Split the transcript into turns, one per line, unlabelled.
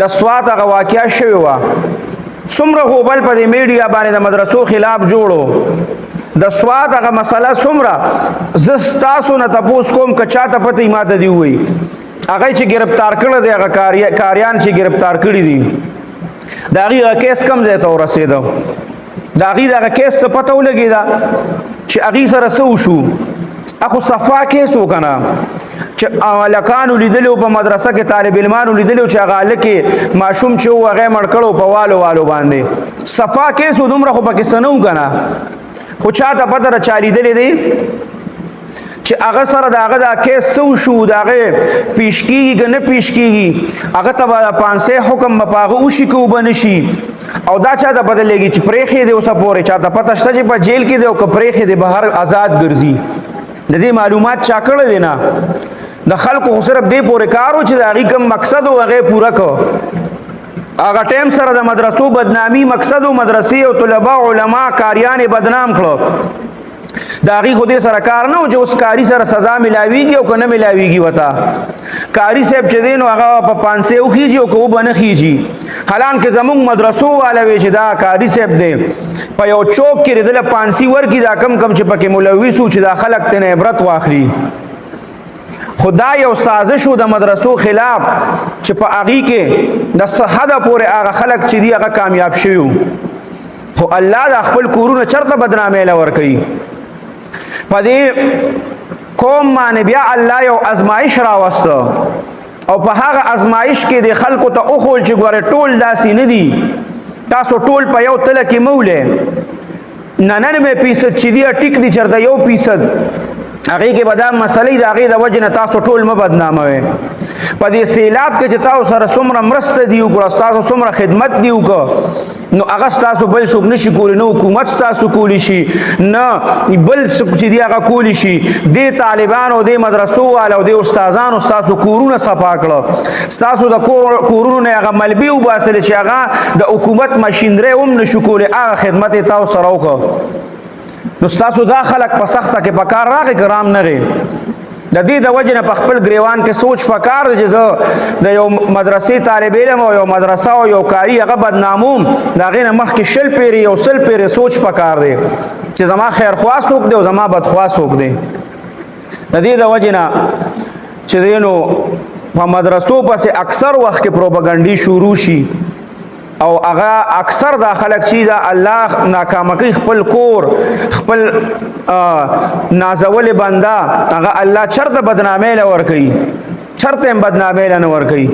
د سوات هغه واقعیا شوی و څومره هوبل په دې میډیا باندې د مدرسو خلاف جوړو د سوات هغه مسله څومره زه تاسو نه تپوس کوم که چاته پته یې ماته دي ووایي هغه چې گرفتار کړی دی هغه کاریان چې گرفتار کړي دي د هغې هغه کیس کم ځای ته ورسېده د هغې د هغه کیس څه پته ولګېده چې هغې سره څه وشو اخو صفا کیس و که نه چې هلکانو لیدلي په مدرسه کې طالب علمانو لیدلي چې هغه هلک ماشوم چې و هغه یې مړ کړی په والو والو باندې صفا کیس و دومره خو پکې څه نه و که نه خو چاته پته ده چا لیدلی دی چې هغه سره د هغه دا کیس څه وشو د هغې پیش کېږي که نه پیش کېږي هغه ته به د پانسۍ حکم به په هغه وشي که اوبه نه شي او دا چاته پته لګي چې پرېښی دی اوسه پورې چاته پته شته چې په جیل کې دی او که پرېښی دی بهر آزاد ګرځي د دې معلومات چا کړی دی نه د خلکو خو صرف دې پورې کار و چې د هغې کوم مقصد و هغې پوره کړه هغه ټایم سره د مدرسو بدنامي مقصد و مدرسې او طلبا علما کاریان یې بدنام کړه د هغې خو دې سره کار نه و چې اوس کاري سره سزا ملاویږي او که نه ملاویږي ورته کاري صاحب چې دی نو هغه په پانسۍ وخیږي او که وبه نه خیږي حالانکه زموږ مدرسو والا وی چې دا کاري صاحب دی په یو چوک کې د ده پانسي ورکړي دا کم کم چې پکې ملوث و چې دا خلک ترې عبرت واخلي خو دا یو سازش و د مدرسو خلاف چې په هغې کې د څه حده پورې هغه خلک چې دي هغه کامیاب شوي خو الله د خپل کورونه چرته بدنامۍ له ورکوي په دې قوم باندې بیا الله یو ازمایش راوسته او په هغه ازمایش کې د خلکو ته وښول چې ګوره ټول داسې نه دي تاسو ټول په یو تله کې مولې 99% چې دي ټیک دي چېرته 1% هغې کې به دا مسلې د هغې د وجې نه تاسو ټول مه بدناموئ په دې سیلاب کې چې تاسو سره څومره مرسته دي وکړه ستاسو څومره خدمت دي وکړه نو هغه ستاسو بل څوک نشي کولی نه حکومت ستاسو کولی شي نه بل څوک چې دي هغه کولی شي دې طالبانو دې مدرسو والا او دې استادانو ستاسو کورونه صفا کړه ستاسو د کورونو نه هغه ملبې وباسلې چې هغه د حکومت ماشینرۍ هم نشو کولی هغه خدمت یې تاسو سره وکړه نو ستاسو دا خلک په سخته کې په کار راغی که رام نغی د دې د وجې نه په خپل ګریوان کې سوچ پکار دی چې زه د یو مدرسې طالب علم او یو مدرسه او یو کاري هغه بدناموم د هغې نه مخکې 100 پیرې یو 100 پیرې سوچ پکار دی چې زما خیرخوا څوک دی او زما بدخوا څوک دی د دې د وجې نه چې دی نو په مدرسو پسې اکثر وخت کې پروپاګنډي شروع شي او هغه اکثر دا خلک چې دا الله ناکامه کوي خپل کور خپل نازول بنده هغه الله چرته بدنامۍ له ورکوي چرته هم بدنامۍ له نه ورکوي